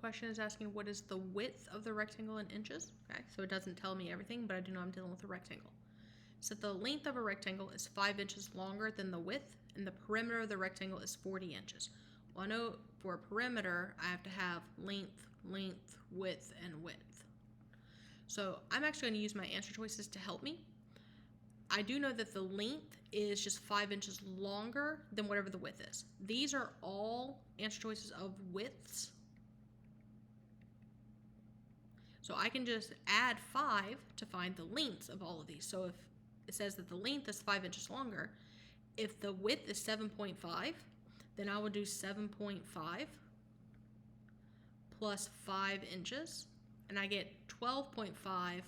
question is asking what is the width of the rectangle in inches. Okay, so it doesn't tell me everything, but I do know I'm dealing with a rectangle. So the length of a rectangle is 5 inches longer than the width, and the perimeter of the rectangle is 40 inches. Well, I know for a perimeter, I have to have length, length, width, and width. So I'm actually going to use my answer choices to help me. I do know that the length is just 5 inches longer than whatever the width is. These are all answer choices of widths. So I can just add 5 to find the lengths of all of these. So if it says that the length is 5 inches longer, if the width is 7.5, then I would do 7.5 plus 5 inches, and I get 12.5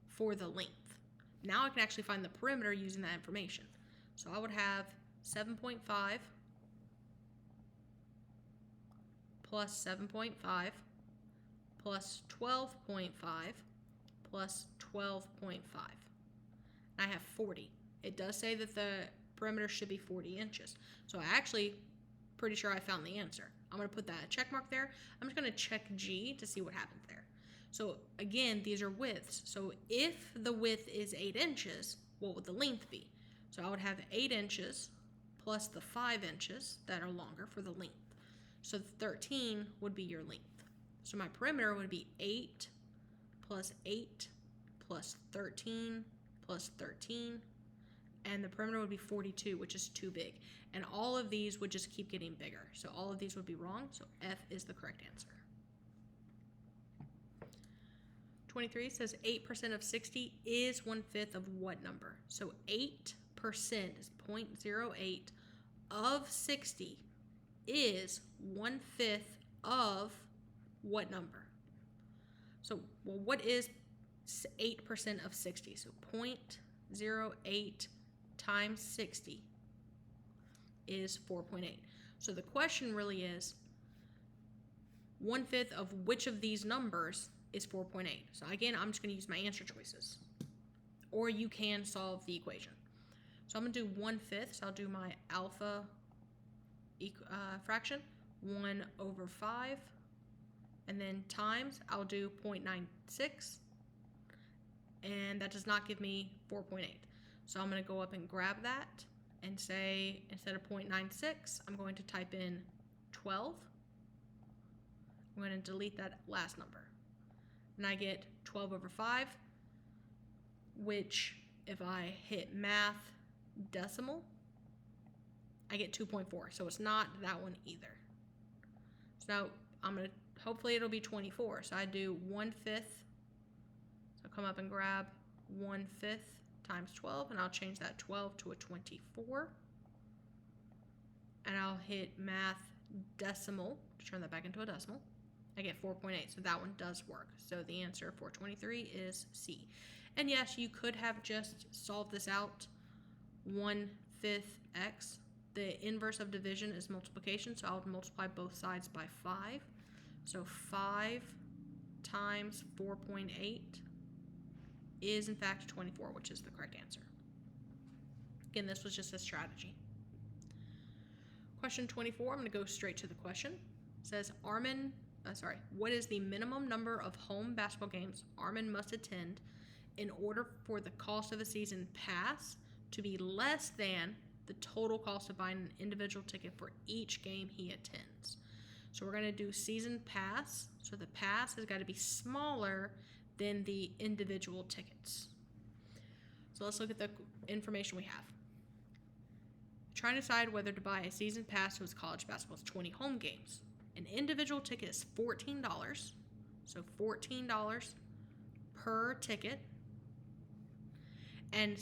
for the length. Now I can actually find the perimeter using that information. So I would have 7.5 plus 7.5 plus 12.5 plus 12.5. I have 40. It does say that the perimeter should be 40 inches. So I actually pretty sure I found the answer. I'm going to put that check mark there. I'm just going to check G to see what happens there. So again, these are widths. So if the width is 8 inches, what would the length be? So I would have 8 inches plus the 5 inches that are longer for the length. So 13 would be your length. So my perimeter would be 8 plus 8 plus 13 plus 13. And the perimeter would be 42, which is too big. And all of these would just keep getting bigger. So all of these would be wrong. So F is the correct answer. 23 says 8% of 60 is 1/5 of what number? So 8% is 0.08 of 60 is 1/5 of what number? So, well, what is 8% of 60? So 0.08 times 60 is 4.8. So the question really is 1/5 of which of these numbers is 4.8. So again, I'm just going to use my answer choices. Or you can solve the equation. So I'm going to do 1/5. So I'll do my alpha fraction, 1/5. And then times, I'll do 0.96. And that does not give me 4.8. So I'm going to go up and grab that and say, instead of 0.96, I'm going to type in 12. I'm going to delete that last number. And I get 12/5, which if I hit math decimal, I get 2.4. So it's not that one either. So now I'm going to, hopefully it'll be 24. So I do 1/5. So come up and grab 1/5 times 12, and I'll change that 12 to a 24. And I'll hit math decimal to turn that back into a decimal. I get 4.8, so that one does work. So the answer for 23 is C. And yes, you could have just solved this out 1/5 x. The inverse of division is multiplication, so I would multiply both sides by 5. So 5 times 4.8 is in fact 24, which is the correct answer. Again, this was just a strategy. Question 24, I'm going to go straight to the question. It says, what is the minimum number of home basketball games Armin must attend in order for the cost of a season pass to be less than the total cost of buying an individual ticket for each game he attends? So we're going to do season pass. So the pass has got to be smaller than the individual tickets. So let's look at the information we have. Trying to decide whether to buy a season pass to his college basketball. It's 20 home games. An individual ticket is $14. So $14 per ticket. And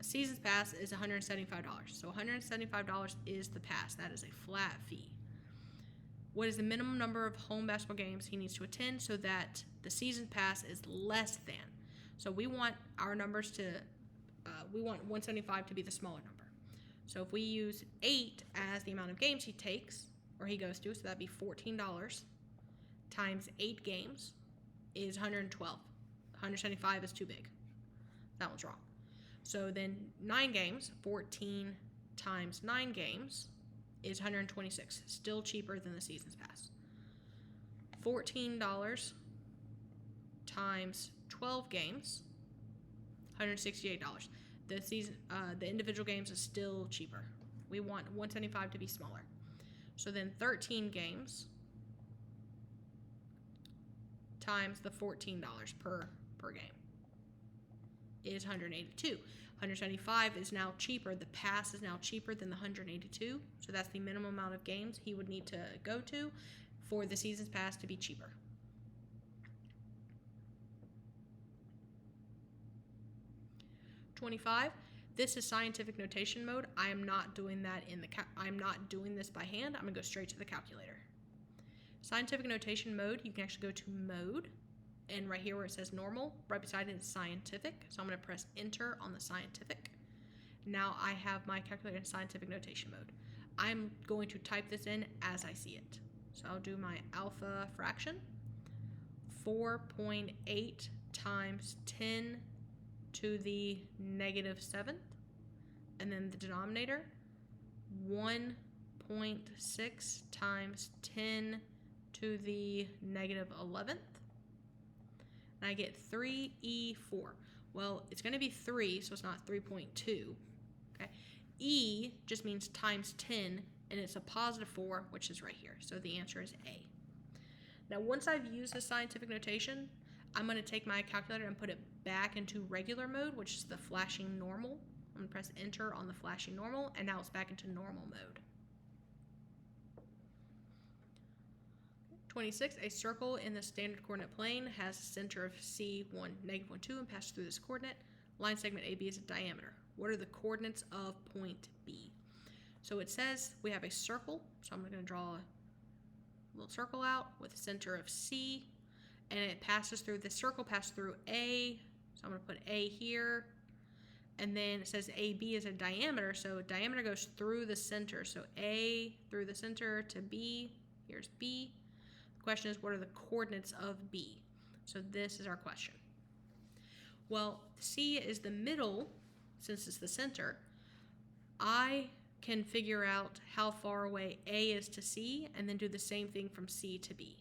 season's pass is $175. So $175 is the pass. That is a flat fee. What is the minimum number of home basketball games he needs to attend so that the season pass is less than? So we want our numbers to, we want 175 to be the smaller number. So if we use 8 as the amount of games he takes, or he goes to, so that'd be $14 times 8 games is 112. 175 is too big. That one's wrong. So then 9 games, 14 times 9 games is 126. Still cheaper than the season's pass. $14 times 12 games, $168. The individual games is still cheaper. We want 175 to be smaller. So then 13 games times the $14 per game is 182. 175 is now cheaper. The pass is now cheaper than the 182. So that's the minimum amount of games he would need to go to for the season's pass to be cheaper. $25. This is scientific notation mode. I am not doing that I'm not doing this by hand. I'm gonna go straight to the calculator. Scientific notation mode, you can actually go to mode, and right here where it says normal, right beside it is scientific. So I'm gonna press enter on the scientific. Now I have my calculator in scientific notation mode. I'm going to type this in as I see it. So I'll do my alpha fraction, 4.8 times 10 to the -7th, and then the denominator, 1.6 times 10 to the -11th, and I get 3E4. Well, it's going to be 3, so it's not 3.2. Okay, E just means times 10, and it's a +4, which is right here. So the answer is A. Now, once I've used the scientific notation, I'm going to take my calculator and put it back into regular mode, which is the flashing normal. I'm going to press enter on the flashing normal, and now it's back into normal mode. 26, a circle in the standard coordinate plane has a center of C, -1, 2, and passes through this coordinate. Line segment AB is a diameter. What are the coordinates of point B? So it says we have a circle, so I'm going to draw a little circle out with a center of C, and it passes through, the circle passes through A, so I'm going to put A here, and then it says AB is a diameter, so diameter goes through the center, so A through the center to B, here's B. The question is, what are the coordinates of B? So this is our question. Well, C is the middle, since it's the center. I can figure out how far away A is to C, and then do the same thing from C to B.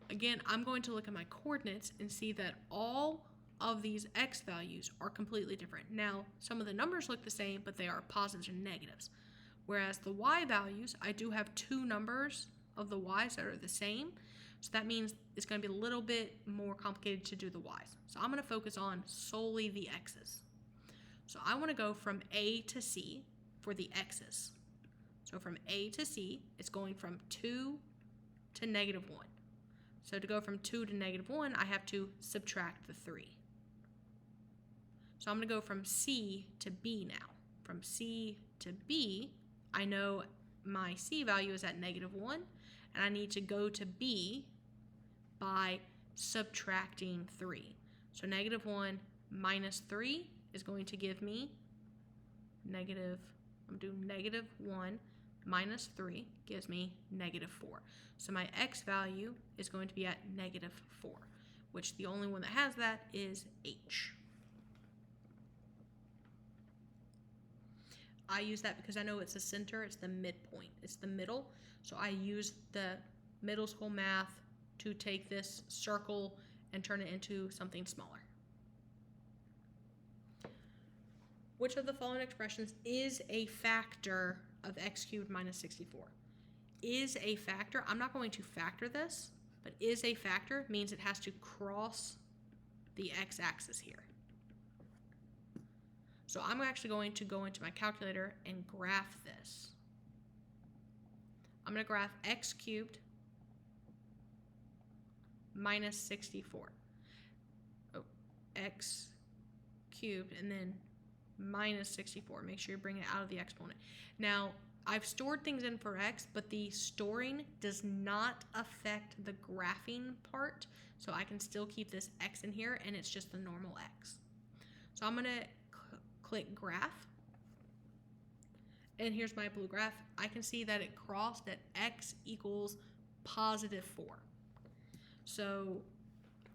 Again, I'm going to look at my coordinates and see that all of these X values are completely different. Now, some of the numbers look the same, but they are positives and negatives. Whereas the Y values, I do have two numbers of the Y's that are the same. So that means it's going to be a little bit more complicated to do the Y's. So I'm going to focus on solely the X's. So I want to go from A to C for the X's. So from A to C, it's going from 2 to -1. So to go from 2 to -1, I have to subtract the 3. So I'm going to go from C to B now. From C to B, I know my C value is at -1, and I need to go to B by subtracting 3. So -1 minus 3 is going to give me I'm doing -1 minus 3 gives me -4. So my X value is going to be at -4, which the only one that has that is H. I use that because I know it's the center, it's the midpoint, it's the middle. So I use the middle school math to take this circle and turn it into something smaller. Which of the following expressions is a factor of x cubed minus 64? Is a factor, I'm not going to factor this, but is a factor means it has to cross the x-axis here. So I'm actually going to go into my calculator and graph this. I'm going to graph x cubed minus 64. Oh, x cubed and then minus 64. Make sure you bring it out of the exponent. Now, I've stored things in for x, but the storing does not affect the graphing part, so I can still keep this x in here, and it's just the normal x. So I'm going to click graph, and here's my blue graph. I can see that it crossed at x equals positive 4. So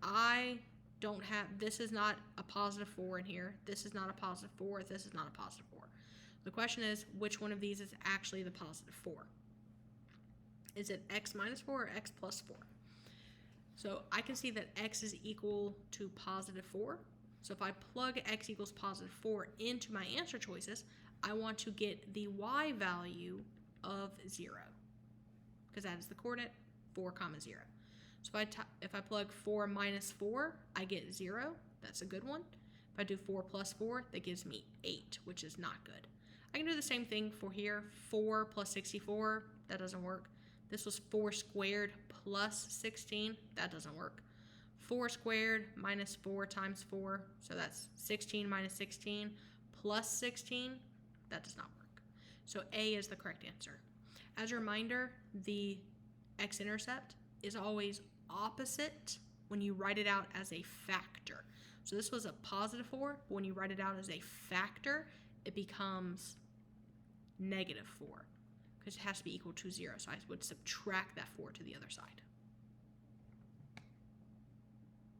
I don't have, this is not a positive 4 in here. This is not a positive 4. This is not a positive 4. The question is, which one of these is actually the positive 4? Is it x minus 4 or x plus 4? So I can see that x is equal to positive 4. So if I plug x equals positive 4 into my answer choices, I want to get the y value of 0, because that is the coordinate 4, 0. So if I plug 4 minus 4, I get 0. That's a good one. If I do 4 plus 4, that gives me 8, which is not good. I can do the same thing for here. 4 plus 64, that doesn't work. This was 4 squared plus 16, that doesn't work. 4 squared minus 4 times 4, so that's 16 minus 16 plus 16, that does not work. So A is the correct answer. As a reminder, the x-intercept is always opposite when you write it out as a factor. So this was a positive 4, but when you write it out as a factor, it becomes negative 4, because it has to be equal to 0. So I would subtract that 4 to the other side.